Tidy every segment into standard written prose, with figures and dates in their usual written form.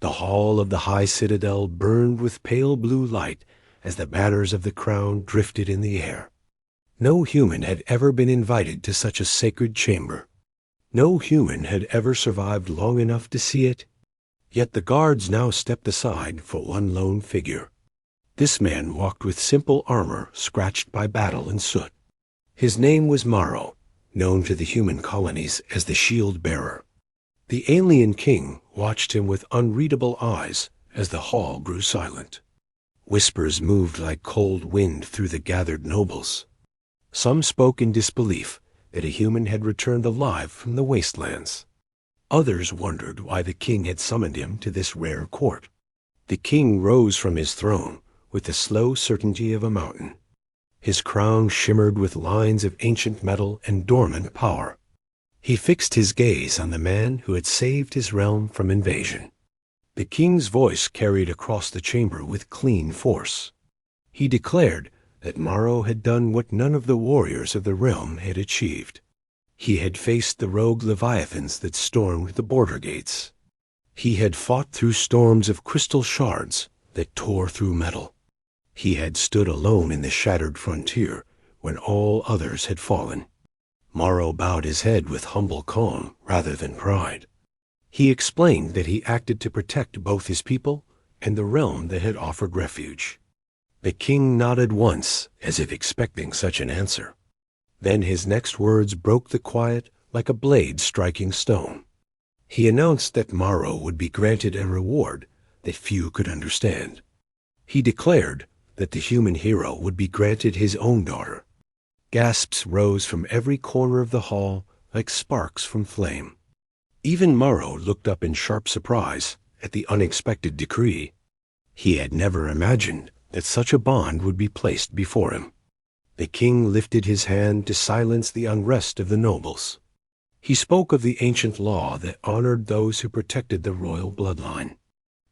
The hall of the high citadel burned with pale blue light as the banners of the crown drifted in the air. No human had ever been invited to such a sacred chamber. No human had ever survived long enough to see it. Yet the guards now stepped aside for one lone figure. This man walked with simple armor scratched by battle and soot. His name was Morrow, known to the human colonies as the Shield Bearer. The alien king watched him with unreadable eyes as the hall grew silent. Whispers moved like cold wind through the gathered nobles. Some spoke in disbelief that a human had returned alive from the wastelands. Others wondered why the king had summoned him to this rare court. The king rose from his throne with the slow certainty of a mountain. His crown shimmered with lines of ancient metal and dormant power. He fixed his gaze on the man who had saved his realm from invasion. The king's voice carried across the chamber with clean force. He declared that Morrow had done what none of the warriors of the realm had achieved. He had faced the rogue leviathans that stormed the border gates. He had fought through storms of crystal shards that tore through metal. He had stood alone in the shattered frontier when all others had fallen. Morrow bowed his head with humble calm rather than pride. He explained that he acted to protect both his people and the realm that had offered refuge. The king nodded once, as if expecting such an answer. Then his next words broke the quiet like a blade striking stone. He announced that Morrow would be granted a reward that few could understand. He declared that the human hero would be granted his own daughter. Gasps rose from every corner of the hall like sparks from flame. Even Morrow looked up in sharp surprise at the unexpected decree. He had never imagined that such a bond would be placed before him. The king lifted his hand to silence the unrest of the nobles. He spoke of the ancient law that honored those who protected the royal bloodline.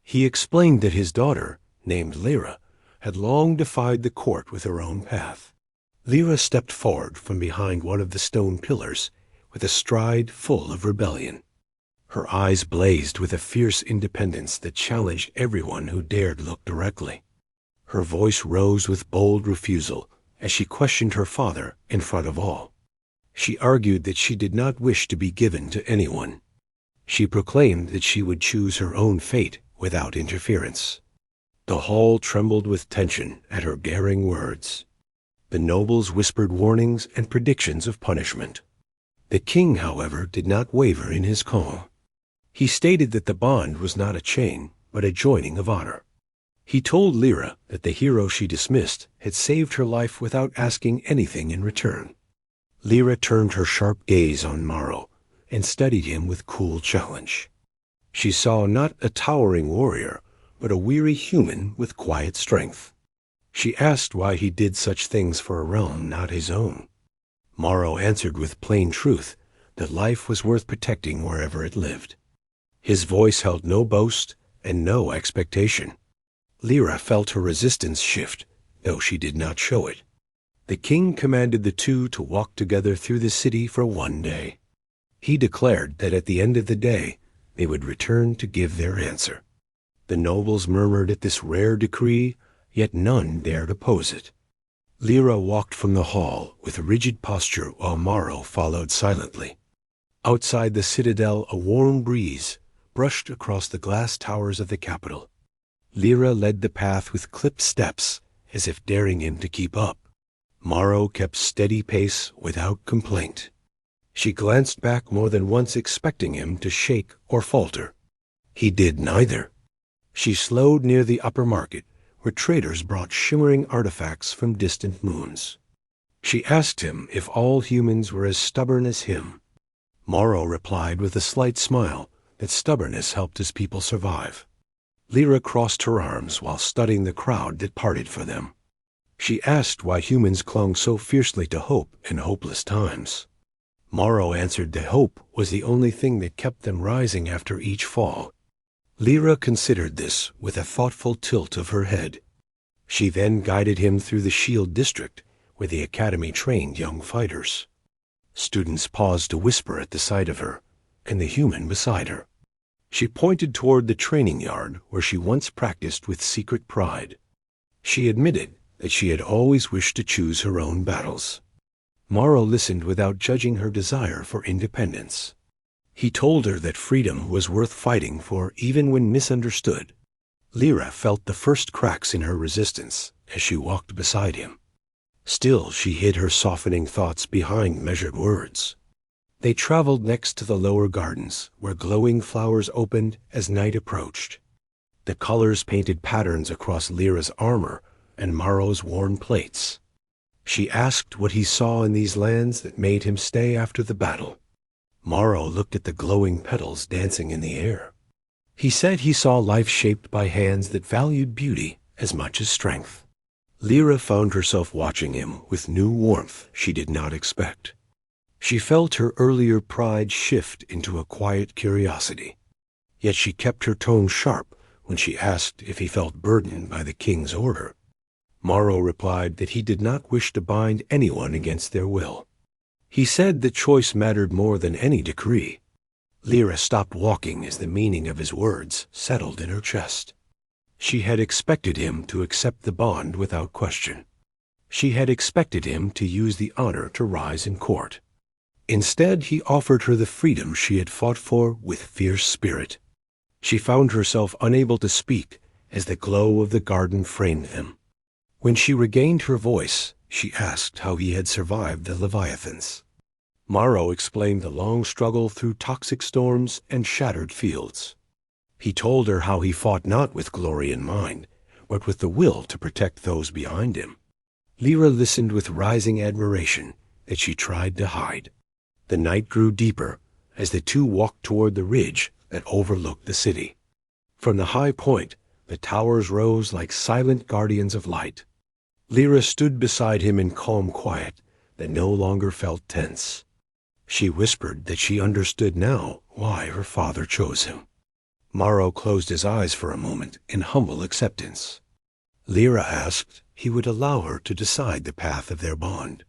He explained that his daughter, named Lyra, had long defied the court with her own path. Lyra stepped forward from behind one of the stone pillars with a stride full of rebellion. Her eyes blazed with a fierce independence that challenged everyone who dared look directly. Her voice rose with bold refusal as she questioned her father in front of all. She argued that she did not wish to be given to anyone. She proclaimed that she would choose her own fate without interference. The hall trembled with tension at her daring words. The nobles whispered warnings and predictions of punishment. The king, however, did not waver in his calm. He stated that the bond was not a chain, but a joining of honor. He told Lyra that the hero she dismissed had saved her life without asking anything in return. Lyra turned her sharp gaze on Morrow and studied him with cool challenge. She saw not a towering warrior, but a weary human with quiet strength. She asked why he did such things for a realm not his own. Morrow answered with plain truth that life was worth protecting wherever it lived. His voice held no boast and no expectation. Lyra felt her resistance shift, though she did not show it. The king commanded the two to walk together through the city for one day. He declared that at the end of the day, they would return to give their answer. The nobles murmured at this rare decree, yet none dared oppose it. Lyra walked from the hall with a rigid posture while Morrow followed silently. Outside the citadel, a warm breeze brushed across the glass towers of the capital. Lyra led the path with clipped steps, as if daring him to keep up. Morrow kept steady pace without complaint. She glanced back more than once, expecting him to shake or falter. He did neither. She slowed near the upper market, where traders brought shimmering artifacts from distant moons. She asked him if all humans were as stubborn as him. Morrow replied with a slight smile that stubbornness helped his people survive. Lyra crossed her arms while studying the crowd that parted for them. She asked why humans clung so fiercely to hope in hopeless times. Morrow answered that hope was the only thing that kept them rising after each fall. Lyra considered this with a thoughtful tilt of her head. She then guided him through the Shield District, where the academy trained young fighters. Students paused to whisper at the sight of her, and the human beside her. She pointed toward the training yard where she once practiced with secret pride. She admitted that she had always wished to choose her own battles. Morrow listened without judging her desire for independence. He told her that freedom was worth fighting for even when misunderstood. Lyra felt the first cracks in her resistance as she walked beside him. Still, she hid her softening thoughts behind measured words. They traveled next to the lower gardens, where glowing flowers opened as night approached. The colors painted patterns across Lyra's armor and Morrow's worn plates. She asked what he saw in these lands that made him stay after the battle. Morrow looked at the glowing petals dancing in the air. He said he saw life shaped by hands that valued beauty as much as strength. Lyra found herself watching him with new warmth she did not expect. She felt her earlier pride shift into a quiet curiosity. Yet she kept her tone sharp when she asked if he felt burdened by the king's order. Morrow replied that he did not wish to bind anyone against their will. He said that choice mattered more than any decree. Lyra stopped walking as the meaning of his words settled in her chest. She had expected him to accept the bond without question. She had expected him to use the honor to rise in court. Instead, he offered her the freedom she had fought for with fierce spirit. She found herself unable to speak as the glow of the garden framed them. When she regained her voice, she asked how he had survived the Leviathans. Morrow explained the long struggle through toxic storms and shattered fields. He told her how he fought not with glory in mind, but with the will to protect those behind him. Lyra listened with rising admiration that she tried to hide. The night grew deeper as the two walked toward the ridge that overlooked the city. From the high point, the towers rose like silent guardians of light. Lyra stood beside him in calm quiet that no longer felt tense. She whispered that she understood now why her father chose him. Morrow closed his eyes for a moment in humble acceptance. Lyra asked he would allow her to decide the path of their bond.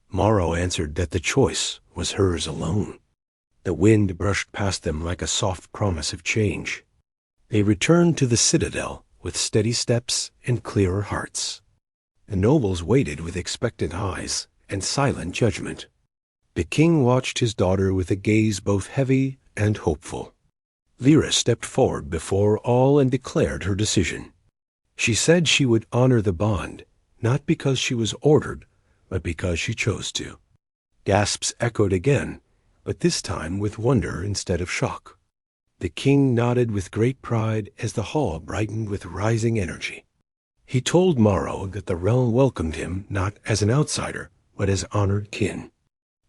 Morrow answered that the choice was hers alone. The wind brushed past them like a soft promise of change. They returned to the citadel with steady steps and clearer hearts. The nobles waited with expectant eyes and silent judgment. The king watched his daughter with a gaze both heavy and hopeful. Lyra stepped forward before all and declared her decision. She said she would honor the bond, not because she was ordered, but because she chose to. Gasps echoed again, but this time with wonder instead of shock. The king nodded with great pride as the hall brightened with rising energy. He told Morrow that the realm welcomed him not as an outsider, but as honored kin.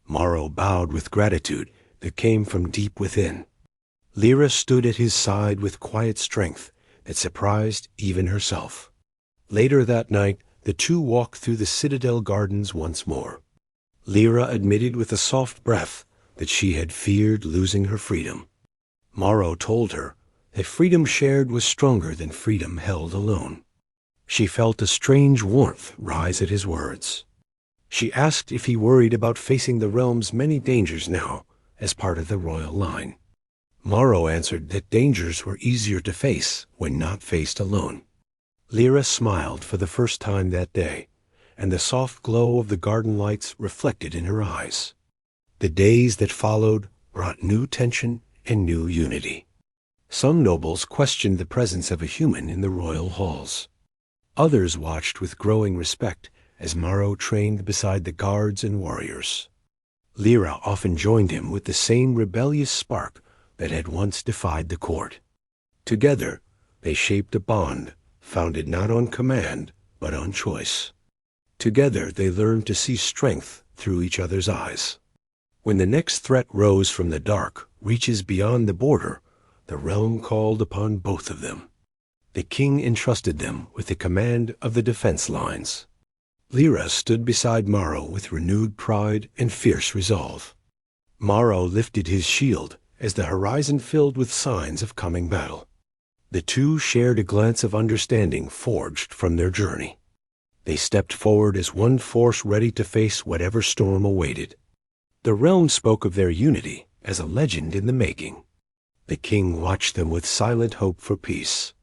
Morrow bowed with gratitude that came from deep within. Lyra stood at his side with quiet strength that surprised even herself. Later that night, the two walked through the citadel gardens once more. Lyra admitted with a soft breath that she had feared losing her freedom. Morrow told her that freedom shared was stronger than freedom held alone. She felt a strange warmth rise at his words. She asked if he worried about facing the realm's many dangers now as part of the royal line. Morrow answered that dangers were easier to face when not faced alone. Lyra smiled for the first time that day, and the soft glow of the garden lights reflected in her eyes. The days that followed brought new tension and new unity. Some nobles questioned the presence of a human in the royal halls. Others watched with growing respect as Morrow trained beside the guards and warriors. Lyra often joined him with the same rebellious spark that had once defied the court. Together, they shaped a bond founded not on command, but on choice. Together, they learned to see strength through each other's eyes. When the next threat rose from the dark reaches beyond the border, the realm called upon both of them. The king entrusted them with the command of the defense lines. Lyra stood beside Morrow with renewed pride and fierce resolve. Morrow lifted his shield as the horizon filled with signs of coming battle. The two shared a glance of understanding forged from their journey. They stepped forward as one force ready to face whatever storm awaited. The realm spoke of their unity as a legend in the making. The king watched them with silent hope for peace.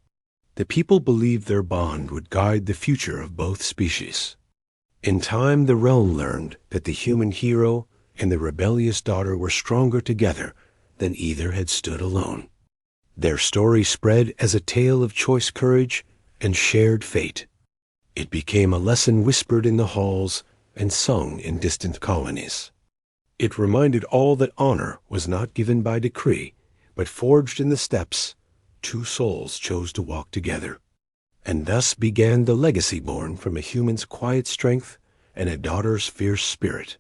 The people believed their bond would guide the future of both species. In time, the realm learned that the human hero and the rebellious daughter were stronger together than either had stood alone. Their story spread as a tale of choice courage and shared fate. It became a lesson whispered in the halls and sung in distant colonies. It reminded all that honor was not given by decree, but forged in the steps two souls chose to walk together. And thus began the legacy born from a human's quiet strength and a daughter's fierce spirit.